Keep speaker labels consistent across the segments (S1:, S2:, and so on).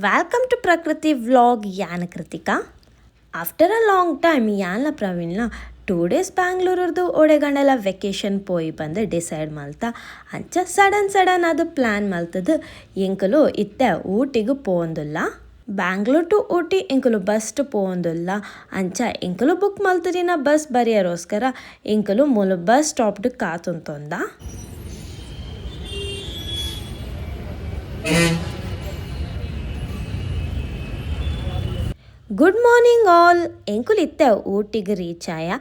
S1: Welcome to Prakriti Vlog. Yana Kritika. After a long time, Yana Praveena 2 days Bangalore ಒಡೆಗಂಡಲ vacation ಪೋಯಿ ಬಂದು decide Malta ಅಂಚ sudden ಅದು plan ಮಲ್ತದು ಎಂಕಲು ಇತ್ತೆ ಊಟಿಗೆ ಪೋಂದುಲ್ಲ ಬ್ಯಾಂಗ್ಳೂರ್ ಟು ಊಟಿ ಎಂಕಲು ಬಸ್ ಟು ಪೋಂದುಲ್ಲ ಅಂಚ ಎಂಕಲು ಬುಕ್ ಮಲ್ತದಿನ ಬಸ್ ಬರೆಯರೋಸ್ಕರ ಎಂಕಲು ಮೂಲ ಬಸ್ ಸ್ಟಾಪ್ ಕಾತುಂತೊಂದ ಗುಡ್ ಮಾರ್ನಿಂಗ್ ಆಲ್ ಎಂಕುಲು ಇತ್ತೆ ಊಟಿಗೆ ರೀಚ್ ಆಯ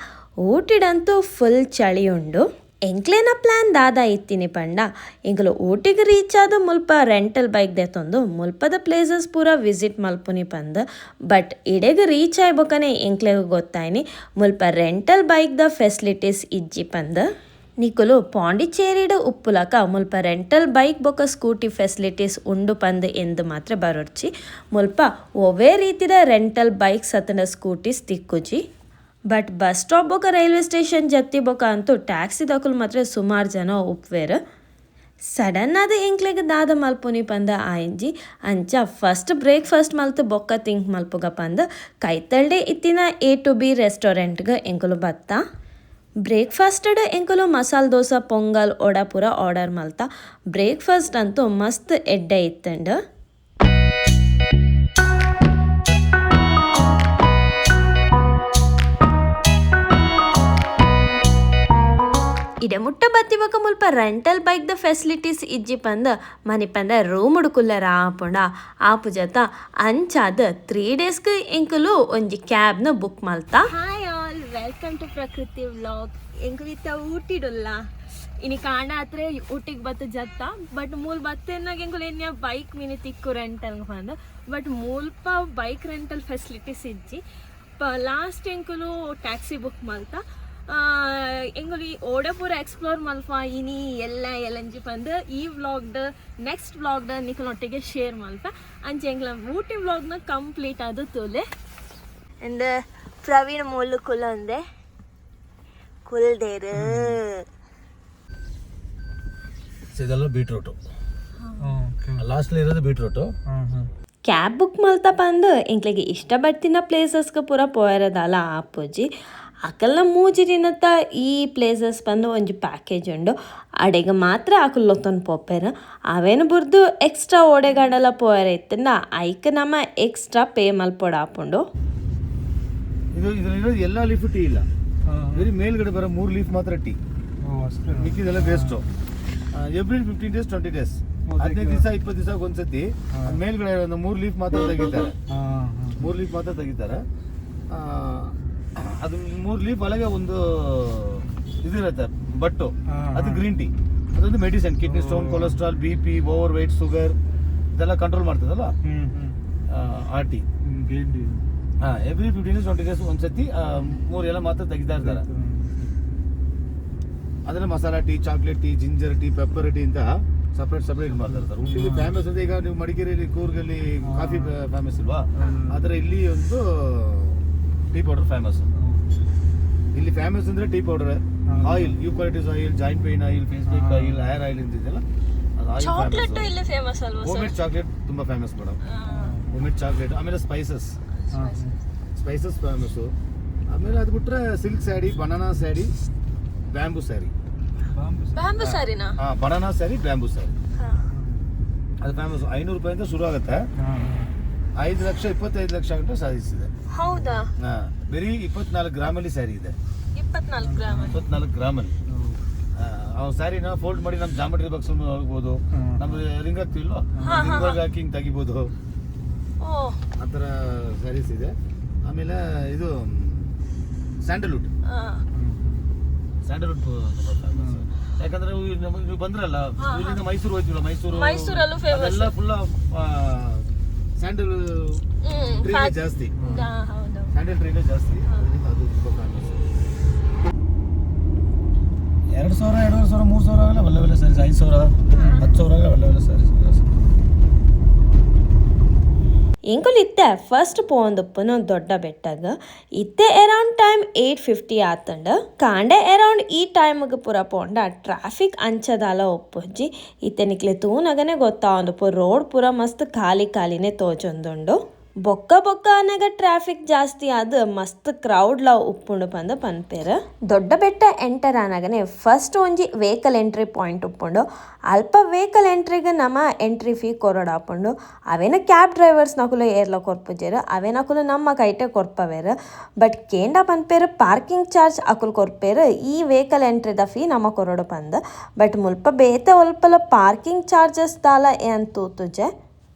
S1: ಊಟಿಡಂತೂ ಫುಲ್ ಚಳಿ ಉಂಡು ಎಂಕ್ಲೇನ ಪ್ಲ್ಯಾನ್ ದಾದ ಇತ್ತೀನಿ ಪಂಡ ಎಂಕುಲು ಊಟಿಗೆ ರೀಚ್ ಆದ ಮುಲ್ಪ ರೆಂಟಲ್ ಬೈಕ್ ದೆತ್ತೊಂದು ಮುಲ್ಪದ ಪ್ಲೇಸಸ್ ಪೂರ ವಿಸಿಟ್ ಮಲ್ಪುನಿ ಪಂದು ಬಟ್ ಇಡೆಗೆ ರೀಚ್ ಆಯ್ಬೇಕನೆ ಎಂಕ್ಲೆಗೆ ಗೊತ್ತಾಯ್ನಿ ಮುಲ್ಪ ರೆಂಟಲ್ ಬೈಕ್ದ ಫೆಸಿಲಿಟೀಸ್ ಇಜ್ಜಿ ಪಂದು ನಿಕುಲು ಪಾಂಡಿಚೇರಿಡು ಉಪ್ಪುಲಕ ಮುಲ್ಪ ರೆಂಟಲ್ ಬೈಕ್ ಬೊಕ್ಕ ಸ್ಕೂಟಿ ಫೆಸಿಲಿಟೀಸ್ ಉಂಡು ಪಂದು ಎಂದು ಮಾತ್ರ ಬರೋಡ್ಚಿ ಮುಲ್ಪ ಒವೇ ರೀತಿದ ರೆಂಟಲ್ ಬೈಕ್ ಸತನ ಸ್ಕೂಟೀಸ್ ತಿಕ್ಕುಜಿ ಬಟ್ ಬಸ್ ಸ್ಟಾಪ್ ಬೊಕ್ಕ ರೈಲ್ವೆ ಸ್ಟೇಷನ್ ಜತ್ತಿ ಬೊಕ್ಕ ಅಂತೂ ಟ್ಯಾಕ್ಸಿ ದಕುಲು ಮಾತ್ರ ಸುಮಾರು ಜನ ಉಪ್ವೇರು ಸಡನ್ ಆದ ಎಂಕ್ಲೆಗೆ ದಾದ ಮಲ್ಪುನಿ ಪಂದ ಆಯ್ಜಿ ಅಂಚ ಫಸ್ಟ್ ಬ್ರೇಕ್ಫಾಸ್ಟ್ ಮಲ್ತು ಬೊಕ್ಕ ತಿಂಕ್ ಮಲ್ಪುಗ ಪಂದು ಕೈತಳ್ಡೆ ಇತ್ತಿನ A to B ರೆಸ್ಟೋರೆಂಟ್ಗೆ ಎಂಕುಲು ಬತ್ತ ಬ್ರೇಕ್ಫಾಸ್ಟಡ್ ಎಂಕುಲು ಮಸಾಲೆ ದೋಸೆ ಪೊಂಗಲ್ ಒಡ ಪೂರ ಆರ್ಡರ್ ಮಲ್ತಾ ಬ್ರೇಕ್ಫಾಸ್ಟ್ ಅಂತೂ ಮಸ್ತ್ ಎಡ್ಡೆ ಇತ್ತಂಡು ಇಡೆ ಮುಟ್ಟ ಬತ್ತಿವಕ ಮುಲ್ಪ ರೆಂಟಲ್ ಬೈಕ್ದ ಫೆಸಿಲಿಟೀಸ್ ಇಜ್ಜಿ ಪಂದ ಮನೆ ಪಂದ ರೂಮ್ ಹುಡುಕುಲ್ಲರ ಆಪುಂಡ ಆಪು ಜತ ಅಂಚಾದ 3 ಡೇಸ್ಗೆ ಎಂಕುಲು ಒಂಜಿ ಕ್ಯಾಬ್ನ ಬುಕ್ ಮಲ್ತಾ
S2: hi all welcome to Prakriti vlog ಎಂಕುಲಿತ್ತ ಊಟಿಡುಲ್ಲ ಇನಿ ಕಾಂಡ ಹತ್ರ ಊಟಿಗೆ ಬತ್ತ ಜತ್ತ ಬಟ್ ಮೂಲ್ ಬತ್ತೇನಾಗ ಎಂಕುಲು ಎನ್ಯ ಬೈಕ್ ಮೀನಿ ತಿಕ್ಕು ರೆಂಟಲ್ ಬಂದು ಬಟ್ ಮೂಲ್ಪ ಬೈಕ್ ರೆಂಟಲ್ ಫೆಸಿಲಿಟೀಸ್ ಇಜ್ಜಿ ಲಾಸ್ಟ್ ಎಂಕುಲು ಟ್ಯಾಕ್ಸಿ ಬುಕ್ ಮಲ್ತಾ ಎಂಗುಲಿ ಓಡಪೂರ ಎಕ್ಸ್ಪ್ಲೋರ್ ಮಲ್ಪ ಇನಿ ಎಲ್ಲ ಎಲಂಜಿ ಪಂದು ಈ ವ್ಲಾಗ್ದ ನೆಕ್ಸ್ಟ್ ವ್ಲಾಗ್ದ ನಿಖಲೊಟ್ಟಿಗೆ ಶೇರ್ ಮಲ್ಪ ಅಂಚೆ ಎಂಗ್ಲ ಊಟಿ ವ್ಲಾಗ್ನ ಕಂಪ್ಲೀಟ್ ಅದು ತೋಲೆ ಅಂಡ್ ಪ್ರವೀಣ್ ಮೂಲು ಕುಲೊಂದೆ ಕುಲ್ದೇರು
S3: ಇದೆಲ್ಲ ಬೀಟ್ರೂಟು ಲಾಸ್ಟ್ಲಿ ಇರೋದು ಬೀಟ್ರೂಟು
S1: ಕ್ಯಾಬ್ ಬುಕ್ ಮಲ್ತಾ ಪಂದು ಎಂಕ್ಲೆಗೆ ಇಷ್ಟ ಪಡ್ತಿನ ಪ್ಲೇಸಸ್ಗೆ ಪೂರ ಪೋಯರದಲ್ಲ ಆಪುಜಿ ಅಕಲ್ನ ಮೂಜಿರಿನತ್ತ ಈ ಪ್ಲೇಸಸ್ ಬಂದು ಒಂಜಿ ಪ್ಯಾಕೇಜ್ ಉಂಡು ಅಡೆಗೆ ಮಾತ್ರ ಅಕಲ್ಲೊತ್ತೊಂದು ಪೋಪೆರು ಅವೇನು ಬುರ್ದು ಎಕ್ಸ್ಟ್ರಾ ಓಡೆಗಾಂಡಲ ಪೋಯರ ಇತ್ತಂಡ ಐಕ್ ನಮ್ಮ ಎಕ್ಸ್ಟ್ರಾ ಪೇ ಮಲ್ಪೊಡ ಆಪುಂಡು
S3: ಇದು ಇದರಲ್ಲಿರೋದು ಎಲ್ಲ ಲೀಫ್ ಟೀ ಇಲ್ಲ ಬರೀ ಮೇಲ್ಗಡೆ ಬರೋ 3 ಲೀಫ್ ಮಾತ್ರ tea ಮಿಕ್ಕಿದೆಲ್ಲ waste every 15 days 20 days 15 ದಿವಸ 20 ದಿವಸ ಒಂದ್ಸತಿ ಮೇಲ್ಗಡೆ ಒಂದು 3 ಲೀಫ್ ಮಾತ್ರ ತೆಗಿತಾರೆ 3 ಲೀಫ್ ಮಾತ್ರ ತೆಗಿತಾರೆ ಅದು 3 ಲೀಫ್ ಒಳಗೆ ಒಂದು ಇದಿರುತ್ತೆ ಬಟ್ಟು ಅದು ಗ್ರೀನ್ ಟೀ ಅದೊಂದು medicine kidney stone cholesterol BP overweight sugar ಇದೆಲ್ಲ ಕಂಟ್ರೋಲ್ ಮಾಡ್ತದಲ್ಲ ಆ ಟೀ ಎವ್ರಿ 15 days 20 days ಒಂದ್ಸತಿ 3 ಎಲ್ಲ ಮಾತ್ರ ತೆಗಿತಾ ಇರ್ತಾರೆ ಅದನ್ನ masala tea chocolate tea ginger tea pepper tea ಅಂತ ಸಪ್ರೇಟ್ ಮಾಡ್ತಾ ಇರ್ತಾರೆ ಉಡುಪಿ ಫೇಮಸ್ ಅಂದ್ರೆ ಈಗ ನೀವು ಮಡಿಕೇರಿಯಲ್ಲಿ ಕೂರ್ಗಲ್ಲಿ ಕಾಫಿ ಫೇಮಸ್ ಇಲ್ವಾ ಆದ್ರೆ ಇಲ್ಲಿ ಒಂದು ಟೀ ಪೌಡರ್ ಫೇಮಸ್ ಇಲ್ಲಿ ಫೇಮಸ್ ಅಂದ್ರೆ tea powder oil eucalyptus oil joint pain oil face pack oil hair oil ಅಂತಿದೆಯಲ್ಲ ಅದು ಆಯಿಲ್
S2: ಚಾಕ್ಲೇಟ್ ಇಲ್ಲಿ ಫೇಮಸ್ ಅಲ್ವಾ ಸರ್
S3: ಹೋಮ್ಮೇಡ್ ಚಾಕ್ಲೇಟ್ ತುಂಬಾ ಫೇಮಸ್ ಮೇಡಮ್ ಹೋಮ್ಮೇಡ್ ಚಾಕ್ಲೇಟ್ ಆಮೇಲೆ ಸ್ಪೈಸಸ್ ಫೇಮಸ್ ಆಮೇಲೆ ಅದು ಬಿಟ್ರೆ silk sari banana sari bamboo sari
S2: ಸಾರಿನಾ
S3: ಬನಾನಾ ಸ್ಯಾರಿ ಬ್ಯಾಂಬೂ ಸ್ಯಾರಿ ಅದು ಫೇಮಸ್ 500 ರೂಪಾಯಿಂದ ಶುರು ಆಗುತ್ತೆ 5 ಲಕ್ಷ 25 ಲಕ್ಷ ಗಂಟೆ ಸಾಧಿಸಿದೆ
S2: ಹೌದಾ
S3: ಬರೀ 24 ಗ್ರಾಮಲ್ಲಿ ಸ್ಯಾರಿ ಇದೆ
S2: 24
S3: ಗ್ರಾಮಲ್ಲಿ ಸ್ಯಾರಿನ ಫೋಲ್ಡ್ ಮಾಡಿ ನಮ್ಮ ಜಾಮೆಟ್ರಿ ಬಾಕ್ಸ್ ಹೋಗ್ಬೋದು ನಮ್ದು ರಿಂಗ್ ಆಗ್ತಿಲ್ವಾ ರಿಂಗ್ ಹಾಕಿ ಹಿಂಗ್ ತೆಗಿಬೋದು ಆ ಥರ ಸ್ಯಾರೀಸ್ ಇದೆ ಆಮೇಲೆ ಇದು ಸ್ಯಾಂಡಲ್ವುಡ್ ಯಾಕಂದ್ರೆ ನೀವು ಬಂದ್ರಲ್ಲ ಇಲ್ಲಿಂದ ಮೈಸೂರು ಹೋಯ್ತಿಲ್ಲ
S2: ಮೈಸೂರಲ್ಲೂ ಫೇಮಸ್
S3: ಎಲ್ಲ ಫುಲ್ ಸ್ಯಾಂಡಲ್ ಟ್ರೀನೇ ಜಾಸ್ತಿ ಸ್ಯಾಂಡಲ್ ಟ್ರೀನೇ ಜಾಸ್ತಿ ಅದು ತುಂಬ ಫೇಮಸ್ 2000 2500 3000 ಆಗಲ್ಲ ಒಳ್ಳೆ ಸ್ಯಾರೀಸ್ 5000 10,000 ಆಗಲ್ಲ ಒಳ್ಳೆ ಸ್ಯಾರೀಸ್
S1: ಎಂಕುಲು ಇತ್ತೆ ಫಸ್ಟ್ ಪೋಂದುಪ್ಪುನು ದೊಡ್ಡ ಬೆಟ್ಟಗ ಇತ್ತೆ ಅರೌಂಡ್ ಟೈಮ್ 8:50 ಆತಂಡ ಕಾಂಡೆ ಅರೌಂಡ್ ಈ ಟೈಮ್ಗೆ ಪೂರ ಪೋಂಡ ಟ್ರಾಫಿಕ್ ಅಂಚದಾಲ ಒಪ್ಪುಜ್ಜಿ ಇತ್ತೆ ನಿಕ್ಲೆ ತೂನಗನೆ ಗೊತ್ತಾವೊಂದು ರೋಡ್ ಪೂರ ಮಸ್ತ್ ಖಾಲಿನೇ ತೋಜೊಂದುಂಡು ಬೊಕ್ಕ ಅನ್ನಗ ಟ್ರಾಫಿಕ್ ಜಾಸ್ತಿ ಆದ ಮಸ್ತ್ ಕ್ರೌಡ್ಲ ಉಪ್ಪುಂಡು ಪಂದು ಪನ್ಪೇರು ದೊಡ್ಡ ಬೆಟ್ಟ ಎಂಟರ್ ಆನಾಗನೆ ಫಸ್ಟ್ ಒಂಜಿ ವೆಹಿಕಲ್ ಎಂಟ್ರಿ ಪಾಯಿಂಟ್ ಉಪ್ಪುಂಡು ಅಲ್ಪ ವೆಹಿಕಲ್ ಎಂಟ್ರಿಗೆ ನಮ್ಮ ಎಂಟ್ರಿ ಫೀ ಕೊರಡಾಪುಂಡು ಅವೇನ ಕ್ಯಾಬ್ ಡ್ರೈವರ್ಸ್ ನಕುಲು ಏರ್ಲ ಕೊರ್ಪುಜೇರು ಅವೇನಕುಲು ನಮ್ಮ ಕೈಟೆ ಕೊರ್ಪವೇರು ಬಟ್ ಕೇಂಡ ಪನ್ಪೇರು ಪಾರ್ಕಿಂಗ್ ಚಾರ್ಜ್ ಅಕುಲು ಕೊರ್ಪೇರು ಈ ವೆಹಿಕಲ್ ಎಂಟ್ರಿದ ಫೀ ನಮ್ಮ ಕೊರಡು ಪಂದು ಬಟ್ ಮುಲ್ಪ ಬೇತೆ ಒಲ್ಪಲ ಪಾರ್ಕಿಂಗ್ ಚಾರ್ಜಸ್ ದಾಲ ಏನ್ ತೂತುಜೆ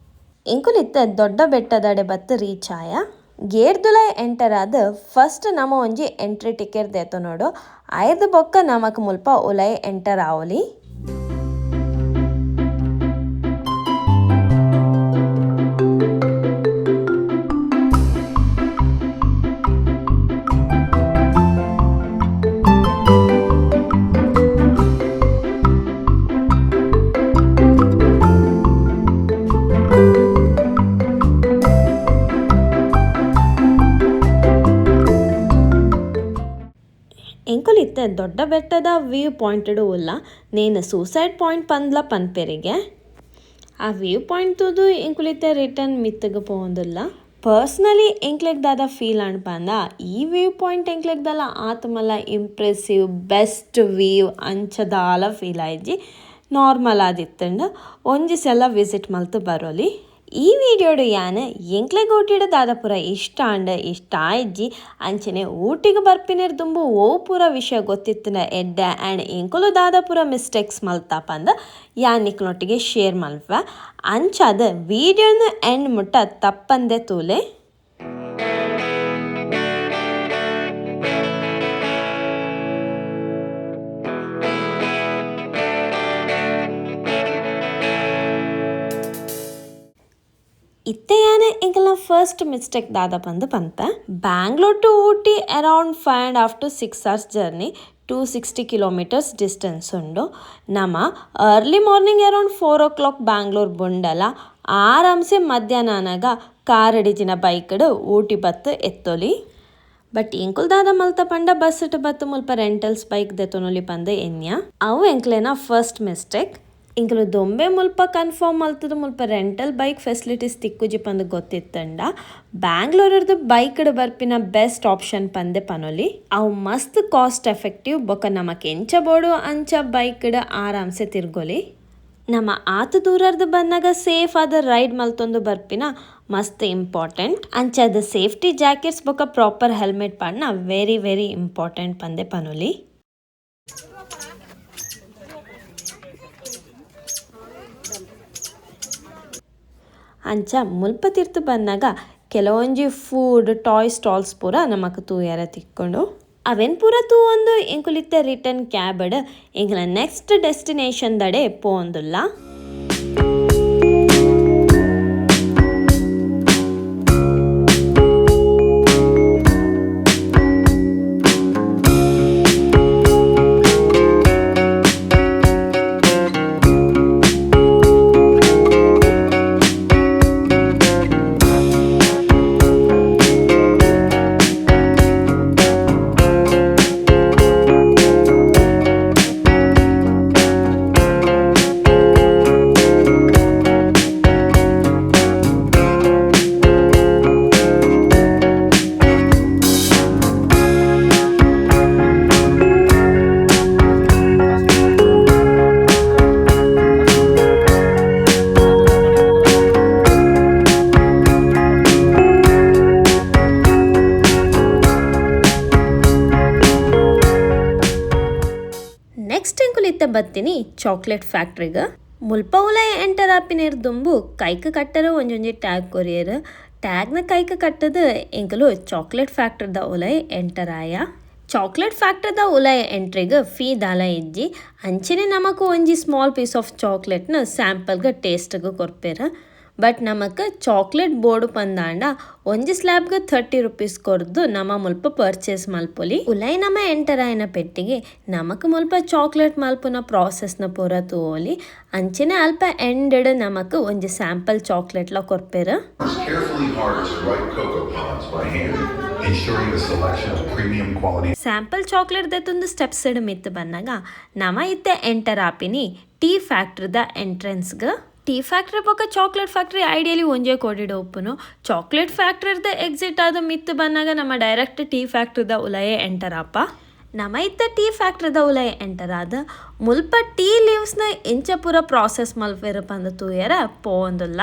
S1: ಎಂಕುಲಿತ್ತ ದೊಡ್ಡ ಬೆಟ್ಟದಡೆ ಬತ್ತು ರೀಚ್ ಆಯ ಗೇಟ್ದುಲೈ ಎಂಟರ್ ಆದ ಫಸ್ಟ್ ನಮ್ಮ ಒಂಜಿ ಎಂಟ್ರಿ ಟಿಕೆಟ್ ದೇತು ನೋಡು ಐದು ಬೊಕ್ಕ ನಮಕ್ ಮುಲ್ಪ ಉಲೈ ಎಂಟರ್ ಆವಲಿ ಎಂಕುಲಿತ್ತೆ ದೊಡ್ಡ ಬೆಟ್ಟದ ವ್ಯೂ ಪಾಯಿಂಟಡು ಉಲ್ಲ ನೇನು ಸೂಸೈಡ್ ಪಾಯಿಂಟ್ ಪಂದ್ಲ ಪನ್ಪೆರಿಗೆ ಆ ವ್ಯೂ ಪಾಯಿಂಟ್ ತೂದು ಎಂಕುಲಿತ್ತೆ ರಿಟರ್ನ್ ಮಿತ್ತಗೆ ಪೋಂದಿಲ್ಲ ಪರ್ಸ್ನಲಿ ಎಂಕ್ಲೆಗ್ ದಾದ ಫೀಲ್ ಅನ್ಪಂದ ಈ ವ್ಯೂ ಪಾಯಿಂಟ್ ಎಂಕ್ಲೆಗ್ ದಾಲ ಆತ್ಮಲ್ಲ ಇಂಪ್ರೆಸಿವ್ ಬೆಸ್ಟ್ ವ್ಯೂ ಅಂಚದಾಲ ಫೀಲ್ ಆಯ್ಜಿ ನಾರ್ಮಲ್ ಆದಿತ್ತಂಡು ಒಂಜಿ ಸಲ ವಿಸಿಟ್ ಮಲ್ತು ಬರೋಲಿ ಈ ವಿಡಿಯೋಡು ಯಾನ್ ಎಂಕ್ಲೆಗ್ ಊಟಿಡ ದಾದಪುರ ಇಷ್ಟ ಆಯ್ಜಿ ಅಂಚನೆ ಊಟಿಗೆ ಬರ್ಪಿನಿರ್ ದುಂಬು ಓ ಪೂರ ವಿಷಯ ಗೊತ್ತಿತ್ತಿನ ಎಡ್ಡ ಆ್ಯಂಡ್ ಎಂಕುಲು ದಾದಪುರ ಮಿಸ್ಟೇಕ್ಸ್ ಮಲ್ತಾಪ ಅಂದ ಯಾನ್ ನಿಕ್ಲೊಟ್ಟಿಗೆ ಶೇರ್ ಮಲ್ವ ಅಂಚಾದ ವಿಡಿಯೋನ ಎಂಡ್ ಮುಟ್ಟ ತಪ್ಪಂದೆ ತೂಲೆ ಇತ್ತೆಯಾನೆ ಎಂಕಲ್ನ ಫಸ್ಟ್ ಮಿಸ್ಟೇಕ್ ದಾದ ಬಂದು ಪಂತ Bangalore to Ooty around 5.5 to 6 hours journey 260 kilometers distance ಉಂಡು ನಮ್ಮ early morning around 4 o'clock Bangalore ಬುಂಡಲ ಆರಾಮ್ಸೆ ಮಧ್ಯಾಹ್ನ ಅನಾಗ ಕಾರ್ ಹಿಡಿಜಿನ ಬೈಕ್ಡು ಊಟಿ ಬತ್ತು ಎತ್ತೊಲಿ ಬಟ್ ಎಂಕುಲ್ ದಾದ ಮಲ್ತ ಪಂಡ ಬಸ್ ಇಟ್ಟು ಬತ್ತು ಮುಲ್ಪ ರೆಂಟಲ್ಸ್ ಬೈಕ್ ದೆತೊನೊಲಿ ಪಂದ ಎನ್ಯ ಅವು ಎಂಕ್ಲೆನ ಫಸ್ಟ್ ಮಿಸ್ಟೇಕ್ ಇಂಕಲು ದೊಂಬೆ ಮುಲ್ಪ ಕನ್ಫರ್ಮ್ ಮಲ್ತದ ಮುಲ್ಪ ರೆಂಟಲ್ ಬೈಕ್ ಫೆಸಿಲಿಟೀಸ್ ತಿಕ್ಕುಜಿ ಪಂದು ಗೊತ್ತಿತ್ತಂಡ ಬ್ಯಾಂಗ್ಳೂರದ್ದು ಬೈಕ್ಡ್ ಬರ್ಪಿನ ಬೆಸ್ಟ್ ಆಪ್ಷನ್ ಪಂದೆ ಪನೊಲಿ ಅವು ಮಸ್ತ್ ಕಾಸ್ಟ್ ಎಫೆಕ್ಟಿವ್ ಬೊಕ್ಕ ನಮಕ್ ಎಂಚ ಬೋಡು ಅಂಚ ಬೈಕ್ಡ್ ಆರಾಮ್ಸೆ ತಿರ್ಗೊಲಿ ನಮ್ಮ ಆತು ದೂರದ್ದು ಬಂದಾಗ ಸೇಫ್ ಆದ ರೈಡ್ ಮಲ್ತೊಂದು ಬರ್ಪಿನ ಮಸ್ತ್ ಇಂಪಾರ್ಟೆಂಟ್ ಅಂಚದ ಸೇಫ್ಟಿ ಜಾಕೆಟ್ಸ್ ಬೊಕ್ಕ ಪ್ರಾಪರ್ ಹೆಲ್ಮೆಟ್ ಪಣ್ಣ ವೆರಿ ವೆರಿ ಇಂಪಾರ್ಟೆಂಟ್ ಪಂದೆ ಪನೊಲಿ ಅಂಚ ಮುಲ್ಪ ತಿರ್ತು ಬಂದಾಗ ಕೆಲವೊಂಜಿ ಫುಡ್ ಟಾಯ್ ಸ್ಟಾಲ್ಸ್ ಪೂರ ನಮಕ್ ತೂಯರ ತಿಕ್ಕೊಂಡು ಅವೆನ್ ಪೂರ ತೂ ಒಂದು ಎಂಕುಲಿತ್ತೆ ರಿಟರ್ನ್ ಕ್ಯಾಬಡ್ ಎಂಕಲ ನೆಕ್ಸ್ಟ್ ಡೆಸ್ಟಿನೇಷನ್ ದಡೆ ಪೋಂದುಲ್ಲ ಬತ್ತೀನಿ ಚಾಕ್ಲೇಟ್ ಫ್ಯಾಕ್ಟ್ರಿಗೆ ಮುಲ್ಪ ಉಲೈ ಎಂಟರ್ ಆಪಿನೇರ್ ದುಂಬು ಕೈಕ ಕಟ್ಟರು ಒಂಜೊಂಜಿ ಟ್ಯಾಗ್ ಕೊರಿಯರ್ ಟ್ಯಾಗ್ನ ಕೈಕ ಕಟ್ಟದ ಎಂಕಲು ಚಾಕ್ಲೇಟ್ ಫ್ಯಾಕ್ಟ್ರಿದ ಉಲೈ ಎಂಟರ್ ಆಯ ಚಾಕ್ಲೇಟ್ ಫ್ಯಾಕ್ಟ್ರಿದ ಉಲೈ ಎಂಟ್ರಿಗೆ ಫೀ ದಾಲ ಇಜ್ಜಿ ಅಂಚೆನೆ ನಮಕು ಒಂಜಿ ಸ್ಮಾಲ್ ಪೀಸ್ ಆಫ್ ಚಾಕ್ಲೇಟ್ನ ಸ್ಯಾಂಪಲ್ಗೆ ಟೇಸ್ಟ್ಗೆ ಕೊರ್ಪೇರ ಬಟ್ ನಮಗೆ ಚಾಕ್ಲೇಟ್ ಬೋರ್ಡು ಪಂದಾಂಡ ಒಂಜಿ ಸ್ಲ್ಯಾಬ್ಗೆ 30 ರೂಪೀಸ್ ಕೊರ್ದು ನಮ್ಮ ಮುಲ್ಪ ಪರ್ಚೇಸ್ ಮಲ್ಪೊಲಿ ಉಲೈ ನಮ್ಮ ಎಂಟರ್ ಆಯ್ನ ಪೆಟ್ಟಿಗೆ ನಮಕ್ ಮುಲ್ಪ ಚಾಕ್ಲೇಟ್ ಮಲ್ಪುನ ಪ್ರಾಸೆಸ್ನ ಪೂರ ತೂವೊಲಿ ಅಂಚೆನೆ ಅಲ್ಪ ಎಂಡೆಡ್ ನಮಕ್ ಒಂಜಿ ಸ್ಯಾಂಪಲ್ ಚಾಕ್ಲೇಟ್ಲ ಕೊರ್ಪೆರ್.
S4: Carefully hard to write Cocoa Pods by hand, ensuring a selection of premium quality.
S1: Sample chocolate ದೆತ್ತೊಂದು ಸ್ಟೆಪ್ಸ್ ಮಿತ್ತು ಬನ್ನಾಗ ನಮ ಇತ್ತೆ ಎಂಟರ್ ಆಪಿನಿ ಟೀ ಫ್ಯಾಕ್ಟ್ರಿದ ಎಂಟ್ರೆನ್ಸ್ಗೆ. ಟೀ ಫ್ಯಾಕ್ಟ್ರಿ ಪಕ್ಕ ಚಾಕ್ಲೇಟ್ ಫ್ಯಾಕ್ಟ್ರಿ ಐಡಿಯಲಿ ಒಂಜೇ ಕೋಡಿಡ ಉಪ್ಪುನು. ಚಾಕ್ಲೇಟ್ ಫ್ಯಾಕ್ಟ್ರಿದ ಎಕ್ಸಿಟ್ ಆದ ಮಿತ್ತು ಬಂದಾಗ ನಮ್ಮ ಡೈರೆಕ್ಟ್ ಟೀ ಫ್ಯಾಕ್ಟ್ರಿದ ಉಲಯೇ ಎಂಟರ್ ಆಪ. ನಮ್ಮ ಇತ್ತ ಟೀ ಫ್ಯಾಕ್ಟ್ರಿದ ಉಲಯ ಎಂಟರ್ ಆದ ಮುಲ್ಪ ಟೀ ಲೀವ್ಸ್ನ ಇಂಚ ಪೂರ ಪ್ರಾಸೆಸ್ ಮಲ್ಪೆರ ಪಂದ ತೂಯರ ಪೋವಂದುಲ್ಲ.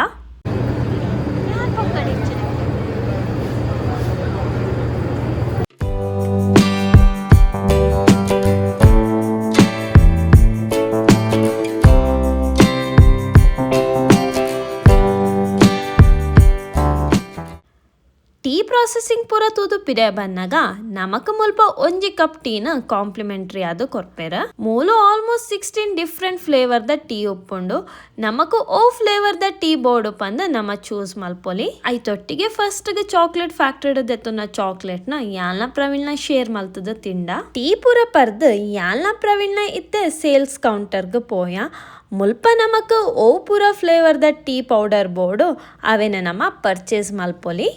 S1: ಟೀ ಪ್ರಾಸೆಸಿಂಗ್ ಪೂರ ತೂದು ಪಿಡೆ ಬಂದಾಗ ನಮಕ್ ಮುಲ್ಪ ಒಂಜಿ ಕಪ್ ಟೀನ ಕಾಂಪ್ಲಿಮೆಂಟ್ರಿ ಆದ ಕೊರ್ಪೆರ. ಮೂಲು ಆಲ್ಮೋಸ್ಟ್ 16 ಡಿಫ್ರೆಂಟ್ ಫ್ಲೇವರ್ದ ಟೀ ಉಪ್ಪುಂಡು. ನಮಕ್ ಓ ಫ್ಲೇವರ್ದ ಟೀ ಬೋರ್ಡ್ ಪಂದ ನಮ್ಮ ಚೂಸ್ ಮಲ್ಪೊಲಿ. ಐತೊಟ್ಟಿಗೆ ಫಸ್ಟ್ಗೆ ಚಾಕ್ಲೇಟ್ ಫ್ಯಾಕ್ಟ್ರಿ ದೆತ್ತುನ ಚಾಕ್ಲೇಟ್ನ ಯಾಲ್ನ ಪ್ರವೀಣ್ನ ಶೇರ್ ಮಲ್ತದ ತಿಂಡ. ಟೀ ಪೂರ ಪರ್ದು ಯಾಲ್ನ ಪ್ರವೀಣ್ನ ಇತ್ತೆ ಸೇಲ್ಸ್ ಕೌಂಟರ್ಗೆ ಪೋಯ ಮುಲ್ಪ ನಮಕ್ ಓ ಪೂರ ಫ್ಲೇವರ್ದ ಟೀ ಪೌಡರ್ ಬೋರ್ಡು ಅವೇನ ನಮ್ಮ ಪರ್ಚೇಸ್ ಮಲ್ಪೊಲಿ.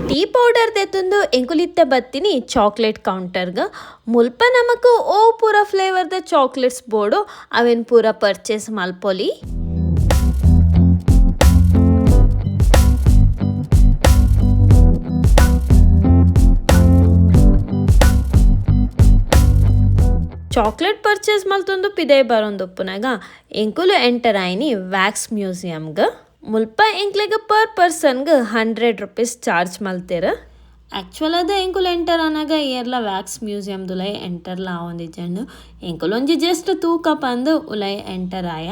S1: ಟೀ ಪೌಡರ್ ದೆತ್ತೊಂದು ಎಂಕುಲಿತ್ತೆ ಬತ್ತಿನಿ ಚಾಕ್ಲೇಟ್ ಕೌಂಟರ್ಗೆ. ಮುಲ್ಪ ನಮಕ್ ಓ ಪೂರ ಫ್ಲೇವರ್ದ ಚಾಕ್ಲೇಟ್ಸ್ ಬೋರ್ಡು ಅವೇನ್ ಪೂರ ಪರ್ಚೇಸ್ ಮಲ್ಪೊಲಿ. ಚಾಕ್ಲೇಟ್ ಪರ್ಚೇಸ್ ಮಲ್ತೊಂದು ಪಿದೆ ಬರೋಂದುಪ್ಪುನಾಗ ಎಂಕುಲು ಎಂಟರ್ ಆಯ್ನಿ ವ್ಯಾಕ್ಸ್ ಮ್ಯೂಸಿಯಮ್ಗೆ. ಮುಲ್ಪ ಎಂಕ್ಲೆಗೆ ಪರ್ ಪರ್ಸನ್ಗೆ 100 ರೂಪೀಸ್ ಚಾರ್ಜ್ ಮಲ್ತೇರ. ಆ್ಯಕ್ಚುಲ್ ಅದ ಎಂಕುಲು ಎಂಟರ್ ಆನಾಗ ಏರ್ಲ ವ್ಯಾಕ್ಸ್ ಮ್ಯೂಸಿಯಮ್ದುಲೈ ಎಂಟರ್ಲ ಆವೊಂದಿಜಂಡು ಎಂಕುಲು ಒಂಜಿ ಜಸ್ಟ್ ತೂಕ ಪಂದು ಉಲೈ ಎಂಟರ್ ಆಯ.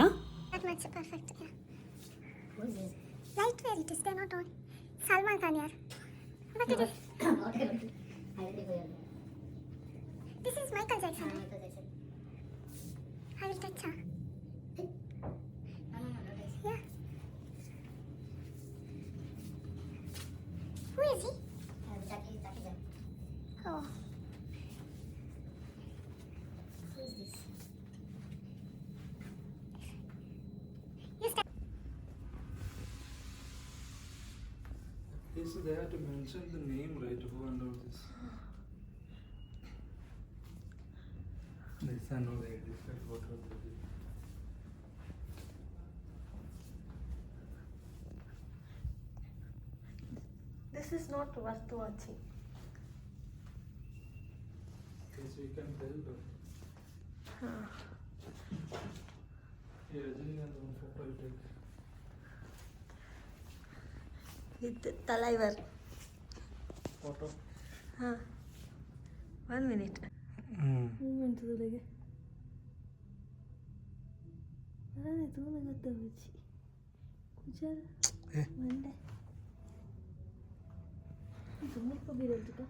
S5: This is Michael Jackson. I will touch her. Yeah. Who is he? Jackie Chan. Oh. Who is this? Yes.
S6: Yes, they have to mention the name, right? Who and all this. This I know that this is what was it.
S2: This is not worth watching.
S6: Yes, we can tell them. Yeah, Rajinikanth photo you take.
S2: With Talaivar.
S6: Photo.
S2: Huh. 1 minute. Moment ಜೊತೆಗೆ ಅದೇ ತೂನ ಗೊತ್ತಾಗುಚ್ಚಿ ಕುಜಾರ ಮಂಡೆ ತುಂಬ ಬೀರಲ್ತುಕ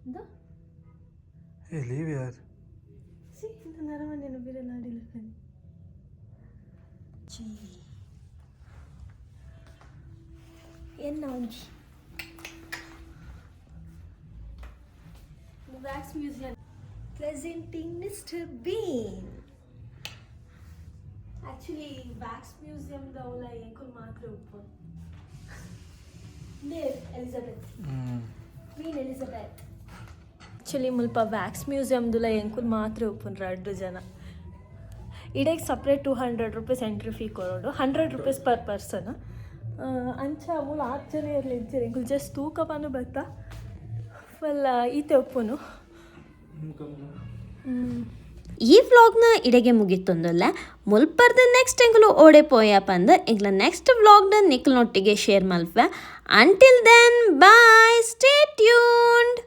S2: ಇಂದ
S6: Hey, leave yaar.
S2: C ಇಂದ ನರಮನೆಯನ್ನು ಬೀರಲ್ಲ ಆಡಿಲ್ಲ ಕಣಿ ಚೀ ಎನ್ನ ಒಂಜಿ wax museum presenting Mr. Bean. Actually, Wax Museum da ola enkul matra uppu. There, Elizabeth. Queen Elizabeth. Actually, mulpa Wax Museum dula enkul matra uppu raddu jana. Idek separate 200 rupees entry fee korodu. 100 rupees per person. Ancha mula 8 jana irli incheri enkul just ತೂಕ ಬಂದು ಬತ್ತಾ full ಈತೆ ಉಪ್ಪುನು.
S1: ಈ ವ್ಲಾಗ್ನ ಇಡೆಗೆ ಮುಗಿತೊಂದಲ್ಲ ಮುಲ್ಪರ್ದ next ಎಂಕಲು ಓಡೆ ಪೋಯಪ್ಪ ಅಂದ ಎಂಕ್ಲ next ವ್ಲಾಗ್ನ ನಿಕ್ಲನೊಟ್ಟಿಗೆ share ಮಲ್ಪೆ. Until then bye, stay tuned.